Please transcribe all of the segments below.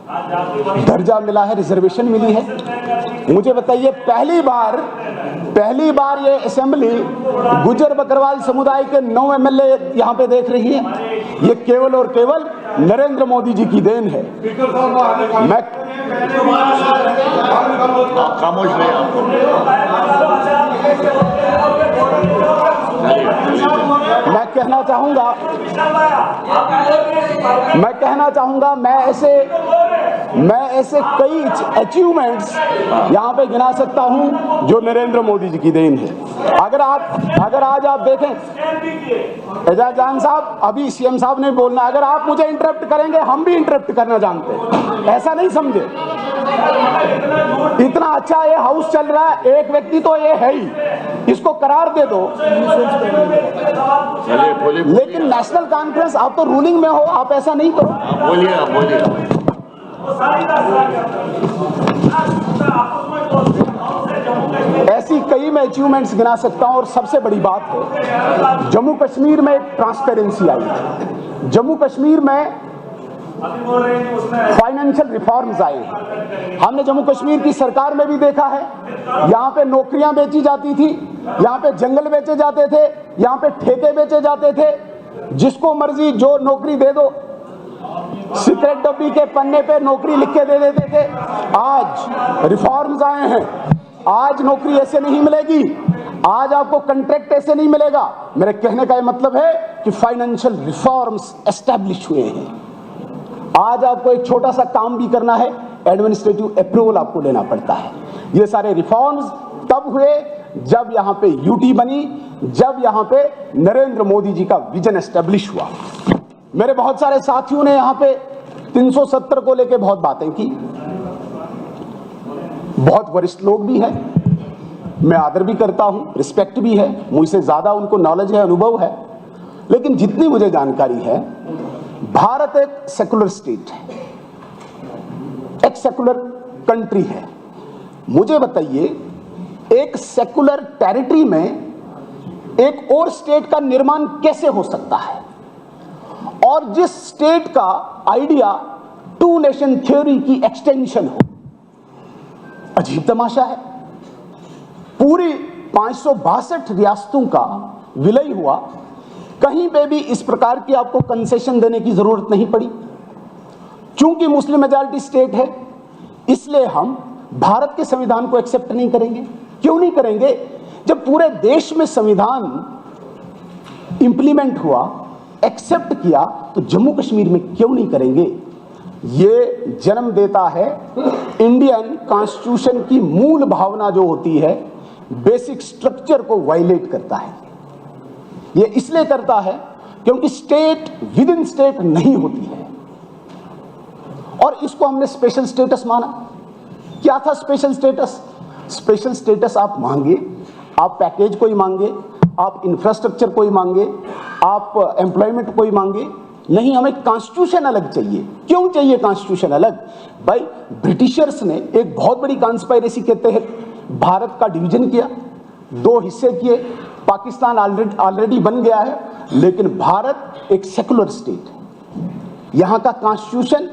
दर्जा मिला है, रिजर्वेशन मिली है। मुझे बताइए, पहली बार ये असेंबली गुजर बकरवाल समुदाय के 9 एमएलए यहाँ पे देख रही है। ये केवल और केवल नरेंद्र मोदी जी की देन है। मैं खामोश रहे कहना चाहूंगा मैं ऐसे कई अचीवमेंट्स यहाँ पे गिना सकता हूँ जो नरेंद्र मोदी जी की देन है। अगर आज आप देखें, एजाज जान साहब, अभी सीएम साहब ने बोलना, अगर आप मुझे इंटरप्ट करेंगे हम भी इंटरप्ट करना जानते हैं, ऐसा नहीं समझे। इतना अच्छा ये हाउस चल रहा है, एक व्यक्ति तो ये है ही, इसको करार दे दो। लेकिन नेशनल कॉन्फ्रेंस, आप तो रूलिंग में हो, आप ऐसा नहीं करो। बोलिए। ऐसी कई मैं अचीवमेंट्स गिना सकता हूं। और सबसे बड़ी बात है, जम्मू कश्मीर में एक ट्रांसपेरेंसी आई है। जम्मू कश्मीर में फाइनेंशियल रिफॉर्म्स आए हैं। हमने जम्मू कश्मीर की सरकार में भी देखा है, यहाँ पे नौकरियां बेची जाती थी, यहाँ पे जंगल बेचे जाते थे, यहाँ पे ठेके बेचे जाते थे, जिसको मर्जी जो नौकरी दे दो, सीक्रेट डब्बी के पन्ने पे नौकरी लिख के दे देते थे। आज रिफॉर्म्स आए हैं, आज नौकरी ऐसे नहीं मिलेगी, आज आपको कॉन्ट्रैक्ट ऐसे नहीं मिलेगा। मेरे कहने का ये मतलब है कि फाइनेंशियल रिफॉर्म्स एस्टैब्लिश हुए हैं। आज आपको एक छोटा सा काम भी करना है, एडमिनिस्ट्रेटिव अप्रूवल आपको लेना पड़ता है। ये सारे रिफॉर्म्स तब हुए जब यहाँ पे यूटी बनी, जब यहाँ पे नरेंद्र मोदी जी का विजन एस्टैब्लिश हुआ। मेरे बहुत सारे साथियों ने यहाँ पे 370 को लेके बहुत बातें की, बहुत वरिष्ठ लोग भी हैं, मैं आदर भी करता हूं, रिस्पेक्ट भी है, मुझसे ज्यादा उनको नॉलेज है, अनुभव है। लेकिन जितनी मुझे जानकारी है, भारत एक सेकुलर स्टेट है, एक सेकुलर कंट्री है। मुझे बताइए, एक सेकुलर टेरिटरी में एक और स्टेट का निर्माण कैसे हो सकता है, और जिस स्टेट का आइडिया टू नेशन थ्योरी की एक्सटेंशन हो। अजीब तमाशा है। पूरी 562 रियासतों का विलय हुआ, कहीं पे भी इस प्रकार की आपको कंसेशन देने की जरूरत नहीं पड़ी। चूंकि मुस्लिम मेजॉरिटी स्टेट है, इसलिए हम भारत के संविधान को एक्सेप्ट नहीं करेंगे। क्यों नहीं करेंगे? जब पूरे देश में संविधान इंप्लीमेंट हुआ, एक्सेप्ट किया, तो जम्मू कश्मीर में क्यों नहीं करेंगे? ये जन्म देता है इंडियन कॉन्स्टिट्यूशन की मूल भावना जो होती है, बेसिक स्ट्रक्चर को वायलेट करता है। ये इसलिए करता है क्योंकि स्टेट विद इन स्टेट नहीं होती है, और इसको हमने स्पेशल स्टेटस माना। क्या था स्पेशल स्टेटस? स्पेशल स्टेटस आप मांगे, आप पैकेज को ही मांगे, आप इंफ्रास्ट्रक्चर को ही मांगे, आप एम्प्लॉयमेंट को ही मांगे, नहीं, हमें कॉन्स्टिट्यूशन अलग चाहिए। क्यों चाहिए कॉन्स्टिट्यूशन अलग? भाई, ब्रिटिशर्स ने एक बहुत बड़ी कॉन्स्पायरेसी के तहत भारत का डिवीजन किया, 2 हिस्से किए, पाकिस्तान ऑलरेडी बन गया है, लेकिन भारत एक सेकुलर स्टेट है। यहाँ का कॉन्स्टिट्यूशन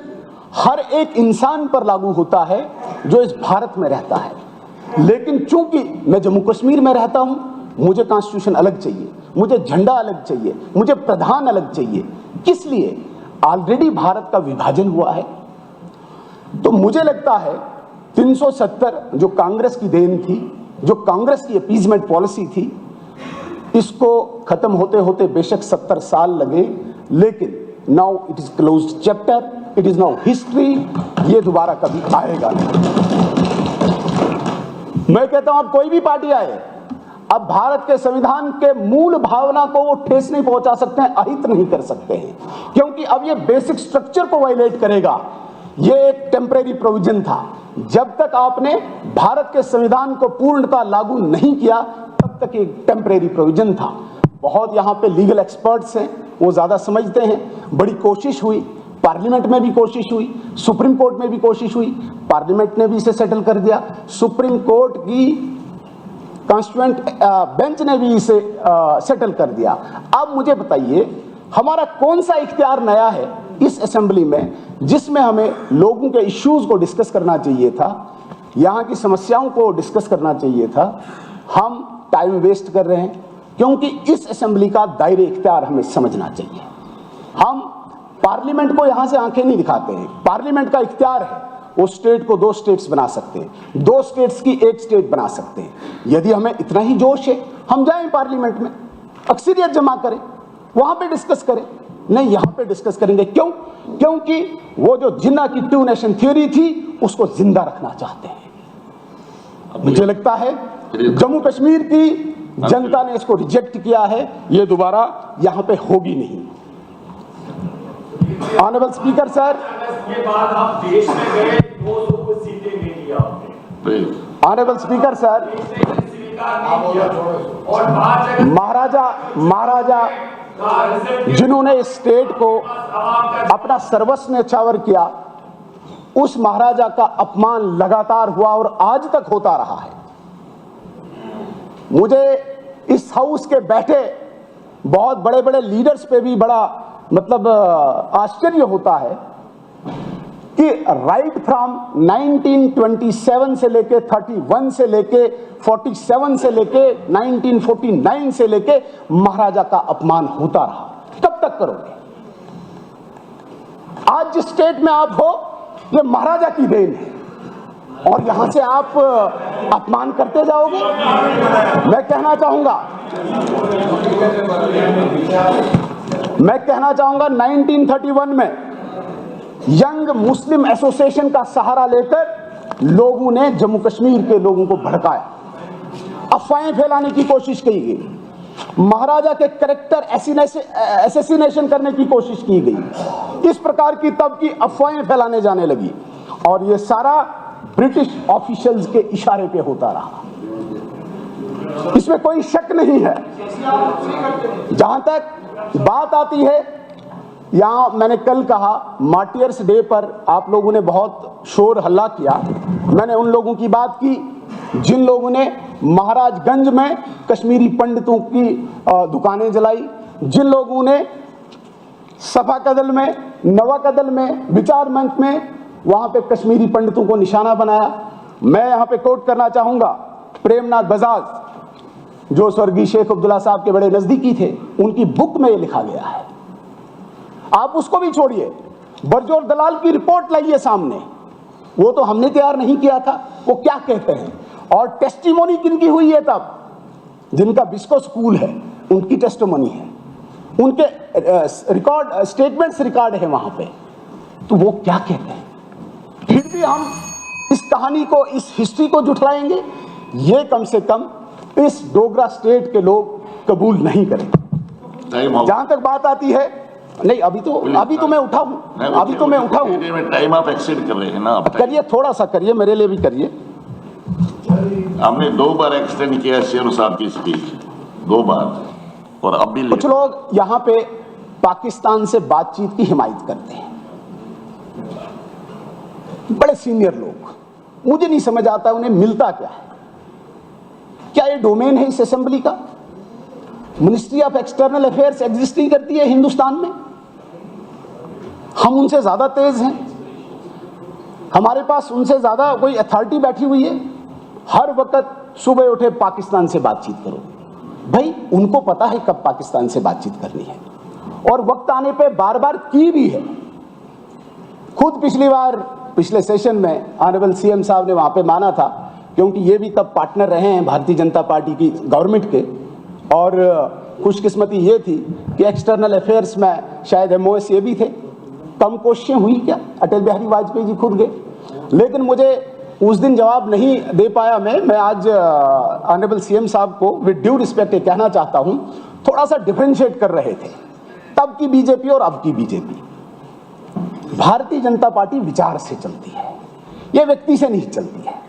हर एक इंसान पर लागू होता है जो इस भारत में रहता है। लेकिन चूंकि मैं जम्मू कश्मीर में रहता हूं, मुझे कॉन्स्टिट्यूशन अलग चाहिए, मुझे झंडा अलग चाहिए, मुझे प्रधान अलग चाहिए। किस लिए? ऑलरेडी भारत का विभाजन हुआ है। तो मुझे लगता है 370 जो कांग्रेस की देन थी, जो कांग्रेस की अपीजमेंट पॉलिसी थी, इसको खत्म होते होते बेशक 70 साल लगे, लेकिन now it is closed chapter, it is now history. ये दोबारा कभी आएगा नहीं। मैं कहता हूं, अब कोई भी पार्टी आए, अब भारत के संविधान के मूल भावना को वो ठेस नहीं पहुंचा सकते हैं, अहित नहीं कर सकते हैं, क्योंकि अब ये बेसिक स्ट्रक्चर को वायलेट करेगा। ये एक टेम्परेरी प्रोविजन था। जब तक आपने भारत के संविधान को पूर्णतः लागू नहीं किया, तब तक एक टेम्परेरी प्रोविजन था। बहुत यहाँ पे लीगल एक्सपर्ट्स हैं, वो ज्यादा समझते हैं। बड़ी कोशिश हुई, पार्लियामेंट में भी कोशिश हुई, सुप्रीम कोर्ट में भी कोशिश हुई, पार्लियामेंट ने भी इसे सेटल कर दिया, सुप्रीम कोर्ट की कॉन्स्टिट्यूएंट बेंच ने भी इसे सेटल कर दिया। अब मुझे बताइए, हमारा कौन सा इख्तियार नया है इस असेंबली में, जिसमें हमें लोगों के इश्यूज को डिस्कस करना चाहिए था, यहाँ की समस्याओं को डिस्कस करना चाहिए था, हम टाइम वेस्ट कर रहे हैं। क्योंकि इस असेंबली का दायरे इख्तियार हमें समझना चाहिए। हम पार्लियामेंट को यहाँ से आंखें नहीं दिखाते हैं। पार्लियामेंट का इख्तियार है, वो स्टेट को 2 स्टेट्स बना सकते हैं, 2 स्टेट्स की 1 स्टेट बना सकते हैं। यदि हमें इतना ही जोश है, हम जाएं पार्लियामेंट में, अक्सरियत जमा करें, वहां पे डिस्कस करें। नहीं, यहां पे डिस्कस करेंगे क्यों? क्योंकि वो जो जिन्ना की 2 नेशन थ्योरी थी, उसको जिंदा रखना चाहते हैं। मुझे लगता है जम्मू कश्मीर की जनता ने इसको रिजेक्ट किया है, ये दोबारा यहां पे होगी नहीं। ऑनरेबल स्पीकर सर, के बाद आप देश में गए, 200 को सीटें नहीं लिया आपने। ऑनरेबल स्पीकर सर, और महाराजा जिन्होंने इस स्टेट को अपना सर्वस्व न्यौछावर किया, उस महाराजा का अपमान लगातार हुआ और आज तक होता रहा है। मुझे इस हाउस के बैठे बहुत बड़े बड़े लीडर्स पे भी बड़ा मतलब आश्चर्य होता है कि राइट फ्रॉम 1927 से लेके 31 से लेके 47 से लेके 1949 से लेके महाराजा का अपमान होता रहा। कब तक करोगे? आज जिस स्टेट में आप हो, ये महाराजा की देन है और यहां से आप अपमान करते जाओगे। मैं कहना चाहूंगा 1931 में यंग मुस्लिम एसोसिएशन का सहारा लेकर लोगों ने जम्मू कश्मीर के लोगों को भड़काया, अफवाहें फैलाने की कोशिश की गई, महाराजा के कैरेक्टर एसेसिनेशन करने की कोशिश की गई। इस प्रकार की तब की अफवाहें फैलाने जाने लगी और ये सारा ब्रिटिश ऑफिशियल्स के इशारे पे होता रहा। इसमें कोई शक नहीं है। जहां तक बात आती है, यहां मैंने कल कहा मार्टियर्स डे पर आप लोगों ने बहुत शोर हल्ला किया। मैंने उन लोगों की बात की जिन लोगों ने महाराजगंज में कश्मीरी पंडितों की दुकानें जलाई, जिन लोगों ने सफा कदल में, नवा कदल में, विचार मंच में वहां पे कश्मीरी पंडितों को निशाना बनाया। मैं यहां पे कोट करना चाहूंगा प्रेमनाथ बजाज, जो स्वर्गीय शेख अब्दुल्ला साहब के बड़े नजदीकी थे, उनकी बुक में ये लिखा गया है। आप उसको भी छोड़िए, बरजोर दलाल की रिपोर्ट लाइए सामने, वो तो हमने तैयार नहीं किया था, वो क्या कहते हैं। और टेस्टिमोनी किनकी हुई है तब, जिनका बिस्को स्कूल है, उनकी टेस्टिमोनी है, उनके रिकॉर्ड स्टेटमेंट्स रिकॉर्ड है वहां पे, तो वो क्या कहते हैं। फिर भी हम इस कहानी को, इस हिस्ट्री को जुटलाएंगे, ये कम से कम इस डोगरा स्टेट के लोग कबूल नहीं करेंगे। जहां तक बात आती है, नहीं अभी तो मैं उठा हूं, टाइम आप एक्सीड कर रहे हैं ना। करिए, थोड़ा सा करिए, मेरे लिए भी करिए। हमने 2 बार एक्सटेंड किया शेर साहब की स्पीच, 2 बार, और अब भी कुछ लोग यहां पे पाकिस्तान से बातचीत की हिमायत करते हैं, बड़े सीनियर लोग। मुझे नहीं समझ आता उन्हें मिलता क्या है। क्या ये डोमेन है इस असेंबली का? Ministry of external affairs exist नहीं करती है हिंदुस्तान में? हम उनसे ज्यादा तेज हैं, हमारे पास उनसे ज्यादा कोई अथॉरिटी बैठी हुई है। हर वक्त सुबह उठे पाकिस्तान से बातचीत करो। भाई उनको पता है कब पाकिस्तान से बातचीत करनी है और वक्त आने पे बार बार की भी है। खुद पिछले सेशन में ऑनरेबल सीएम साहब ने वहां पे माना था, क्योंकि ये भी तब पार्टनर रहे हैं भारतीय जनता पार्टी की गवर्नमेंट के। और खुशकिस्मती ये थी कि एक्सटर्नल अफेयर्स में शायद एमओएस ये भी थे। कम कोशिशें हुई क्या? अटल बिहारी वाजपेयी जी खुद गए, लेकिन मुझे उस दिन जवाब नहीं दे पाया। मैं आज ऑनरेबल सीएम साहब को विद ड्यू रिस्पेक्ट कहना चाहता हूं, थोड़ा सा डिफरेंशिएट कर रहे थे तब की बीजेपी और अब की बीजेपी। भारतीय जनता पार्टी विचार से चलती है, ये व्यक्ति से नहीं चलती है।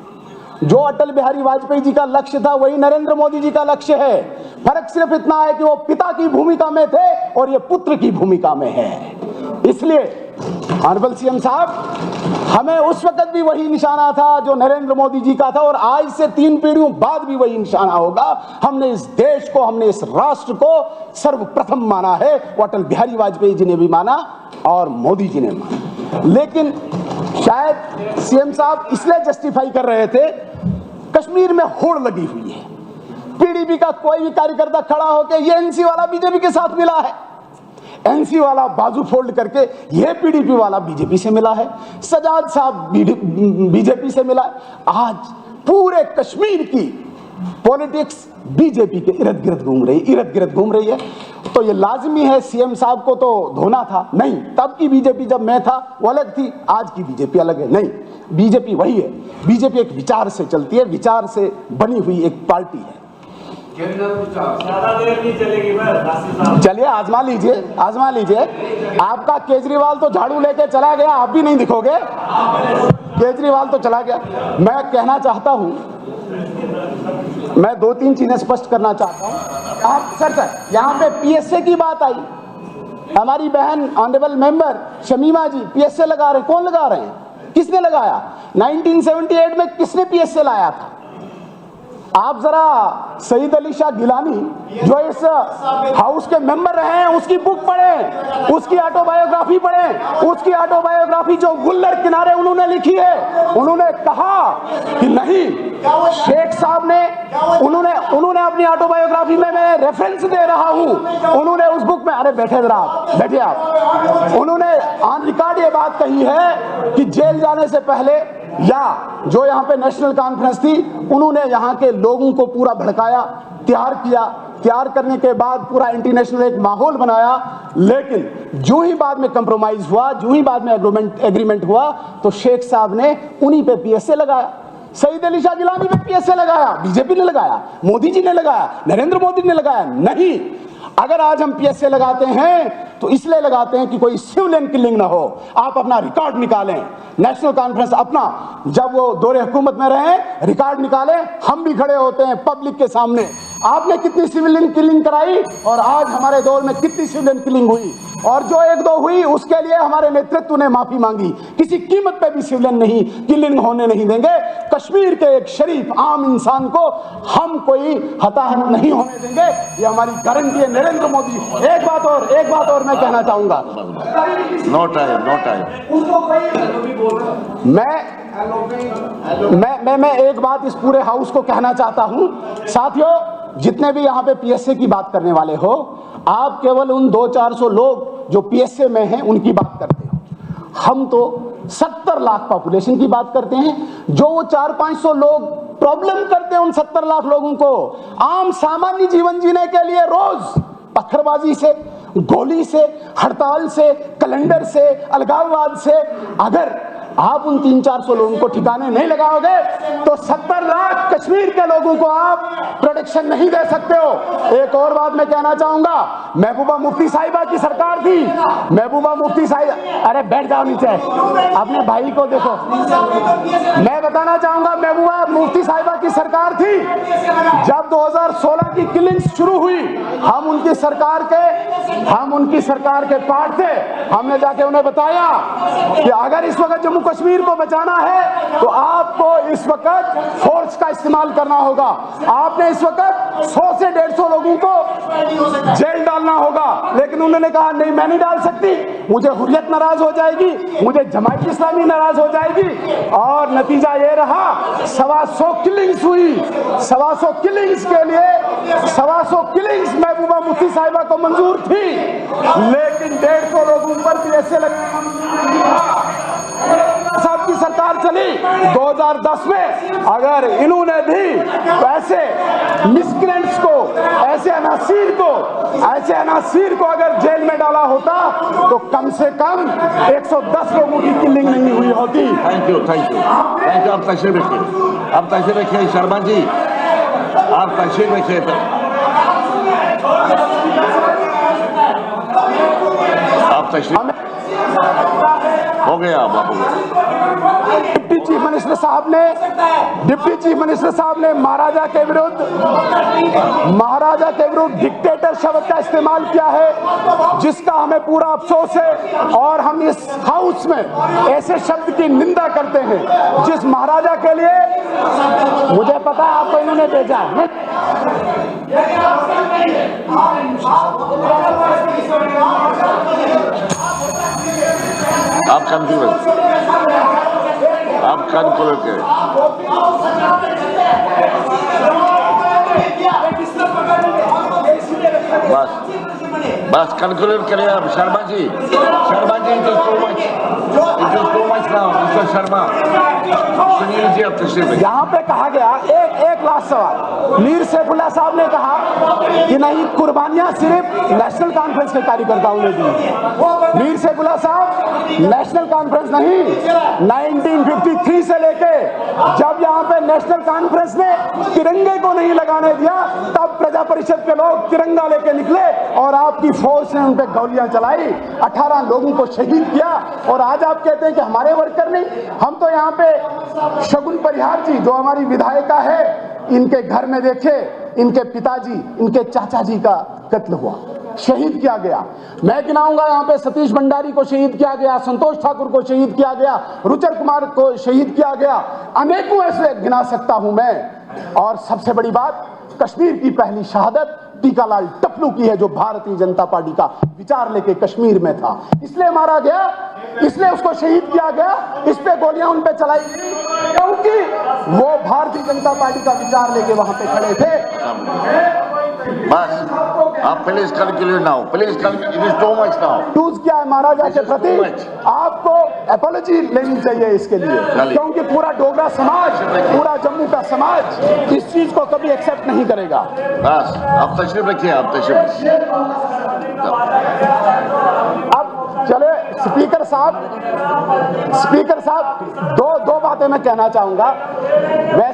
जो अटल बिहारी वाजपेयी जी का लक्ष्य था वही नरेंद्र मोदी जी का लक्ष्य है। फर्क सिर्फ इतना है कि वो पिता की भूमिका में थे और ये पुत्र की भूमिका में है। इसलिए ऑनरेबल सीएम साहब, हमें उस वक्त भी वही निशाना था जो नरेंद्र मोदी जी का था, और आज से 3 पीढ़ियों बाद भी वही निशाना होगा। हमने इस देश को, हमने इस राष्ट्र को सर्वप्रथम माना है, वो अटल बिहारी वाजपेयी जी ने भी माना और मोदी जी ने माना। लेकिन शायद सीएम साहब इसलिए जस्टिफाई कर रहे थे, कश्मीर में होड़ लगी हुई है, पीडीपी का कोई भी कार्यकर्ता खड़ा होकर ये एनसी वाला बीजेपी के साथ मिला है, एनसी वाला बाजू फोल्ड करके ये पीडीपी वाला बीजेपी से मिला है, सजाद साहब बीजेपी से मिला है। आज पूरे कश्मीर की पॉलिटिक्स बीजेपी के इर्द गिर्द घूम रही है। तो ये लाजमी है सीएम साहब को तो धोना था, नहीं, तब की बीजेपी जब मैं था वो अलग थी, आज की बीजेपी अलग है। नहीं, बीजेपी वही है। बीजेपी एक विचार से चलती है, विचार से बनी हुई एक पार्टी है। ज्यादा देर नहीं चलेगी बस। चलिए आजमा लीजिए। आपका केजरीवाल तो झाड़ू लेके चला गया, आप भी नहीं दिखोगे। केजरीवाल तो चला गया। मैं कहना चाहता हूं, मैं 2-3 चीजें स्पष्ट करना चाहता हूं। सर यहाँ पे पीएसए की बात आई, हमारी बहन ऑनरेबल मेंबर शमीमा जी पीएसए लगा रहे हैं। कौन लगा रहे हैं, किसने लगाया? 1978 में किसने पीएसए लाया था? आप जरा सईद अली शाह गिलानी जो इस हाउस के मेंबर रहे हैं उसकी बुक पढ़ें, उसकी ऑटोबायोग्राफी पढ़ें। उसकी ऑटोबायोग्राफी जो गुल्लर किनारे उन्होंने लिखी है, उन्होंने कहा कि नहीं, शेख साहब ने उन्होंने अपनी ऑटोबायोग्राफी में, मैं रेफरेंस दे रहा हूं, उन्होंने उस बुक में, अरे बैठिए आप, उन्होंने ऑन रिकॉर्ड ये बात कही है कि जेल जाने से पहले या जो यहाँ पे नेशनल कॉन्फ्रेंस थी, उन्होंने यहाँ के लोगों को पूरा भड़काया, तैयार करने के बाद पूरा इंटरनेशनल एक माहौल बनाया। लेकिन जो ही बाद में कंप्रोमाइज हुआ, जो ही बाद में एग्रीमेंट हुआ, तो शेख साहब ने उन्हीं पे पीएसए लगाया। सईद अली शाह गिलानी पे पीएसए लगाया, बीजेपी ने लगाया, मोदी जी ने लगाया, नरेंद्र मोदी ने लगाया। नहीं, अगर आज हम पीएसए लगाते हैं तो इसलिए लगाते हैं कि कोई सिविलियन किलिंग ना हो। आप अपना रिकॉर्ड निकालें, नेशनल कॉन्फ्रेंस अपना, जब वो दौरे हुकूमत में रहे, रिकॉर्ड निकालें। हम भी खड़े होते हैं पब्लिक के सामने, आपने कितनी सिविलियन किलिंग कराई और आज हमारे दौर में कितनी सिविलियन किलिंग हुई, और जो 1-2 हुई उसके लिए हमारे नेतृत्व ने माफी मांगी। किसी कीमत पे भी सिविलियन नहीं किलिंग होने नहीं देंगे। कश्मीर के एक शरीफ आम इंसान को हम कोई हताहत नहीं होने देंगे, ये हमारी गारंटी है। नरेंद्र मोदी, एक बात और मैं कहना चाहूंगा। No time. मैं एक बात इस पूरे हाउस को कहना चाहता हूं, साथियों, जितने भी यहाँ पे पीएसए की बात करने वाले हो, आप केवल उन 200-400 लोग जो पीएसए में हैं उनकी बात करते हो। हम तो 70 लाख पॉपुलेशन की बात करते हैं। जो वो 400-500 लोग प्रॉब्लम करते हैं, उन 70 लाख लोगों को आम सामान्य जीवन जीने के लिए रोज पत्थरबाजी से, गोली से, हड़ताल से, कैलेंडर से, अलगाववाद से, अगर आप उन 300-400 लोगों को ठिकाने नहीं लगाओगे तो 70 लाख कश्मीर के लोगों को आप प्रोटेक्शन नहीं दे सकते हो। एक और बात मैं कहना चाहूंगा, महबूबा मुफ्ती साहिबा की सरकार थी, महबूबा मुफ्ती साहिबा, अरे बैठ जाओ नीचे, अपने भाई को देखो। मैं बताना चाहूंगा, महबूबा मुफ्ती साहिबा की सरकार थी, जब 2016 की किलिंग शुरू हुई, हम उनकी सरकार के पार्ट थे। हमने जाके उन्हें बताया कि अगर इस वक्त जम्मू कश्मीर को बचाना है तो आपको इस वक्त फोर्स का इस्तेमाल करना होगा। आपने इस वक्त 100 से 150 लोगों को जेल डालना होगा। लेकिन उन्होंने कहा नहीं, मैं नहीं डाल सकती, मुझे हुर्रियत नाराज हो जाएगी, मुझे जमात इस्लामी नाराज हो जाएगी। और नतीजा ये रहा, 125 किलिंग्स हुई। 125 किलिंग्स के लिए 125 किलिंग्स महबूबा मुफ्ती साहिबा को मंजूर थी, लेकिन 150 लोगों पर पीएसए साहब की सरकार चली 2010 में। अगर इन्होंने भी ऐसे मिसक्रेंट्स को, ऐसे अनासीर को अगर जेल में डाला होता तो कम से कम 110 लोगों की किलिंग नहीं हुई होती। Thank you. आप तशरीफ रखिए शर्मा जी, आप तशरीफ रखिए। आप तशरीफ हो गया बाबू। चीफ मिनिस्टर साहब ने महाराजा के विरुद्ध डिक्टेटर शब्द का इस्तेमाल किया है, जिसका हमें पूरा अफसोस है। और हम इस हाउस में ऐसे शब्द की निंदा करते हैं जिस महाराजा के लिए, मुझे पता है आपको इन्होंने भेजा है, आप कंक्लूड करें। बस कंक्लूड करें आप। Sharma ji it is too much now. Mister Sharma, Sunil ji अब तशरीफ। यहाँ पे कहा गया, एक लास्ट सवाल, मीर सैफुल्लाह साहब ने कहा कि नहीं, कुर्बानियां सिर्फ नेशनल कॉन्फ्रेंस के कार्यकर्ताओं ने दी। मीर सैफुल्लाह साहब, नेशनल कॉन्फ्रेंस नहीं, 1953 से लेके जब यहाँ पे नेशनल कॉन्फ्रेंस ने तिरंगे को नहीं लगाने दिया, तब प्रजा परिषद के लोग तिरंगा लेके निकले और आपकी फौज ने उन पे गोलियां चलाई, 18 लोगों को शहीद किया। और आज आप कहते हैं कि हमारे वर्कर नहीं। हम तो यहाँ पे शगुन परिहार जी, जो हमारी विधायिका है, इनके घर में देखे, इनके पिताजी, इनके चाचा जी का कत्ल हुआ, शहीद किया गया। मैं गिनाऊंगा यहाँ पे सतीश भंडारी को शहीद किया गया, संतोष ठाकुर को शहीद किया गया, रुचर कुमार को शहीद किया गया, अनेकों ऐसे गिना सकता हूं मैं। और सबसे बड़ी बात, कश्मीर की पहली शहादत टीकालाल टपलू की है, जो भारतीय जनता पार्टी का विचार लेके कश्मीर में था, इसलिए मारा गया, इसलिए उसको शहीद किया गया, इस पे गोलियां उन पे चलाई गई, क्योंकि वो भारतीय जनता पार्टी का विचार लेके वहां पे खड़े थे। बस आप please conclude now, please conclude. It is too much now. Use किया है महाराजा के प्रति, आपको अपॉलॉजी लेनी चाहिए इसके लिए, क्योंकि पूरा डोगरा समाज, पूरा जम्मू का समाज इस चीज को कभी एक्सेप्ट नहीं करेगा। बस आप तशरीफ रखिए, आप तशरीफ रखिए। अब चले स्पीकर साहब, दो बातें मैं कहना चाहूंगा। वैसे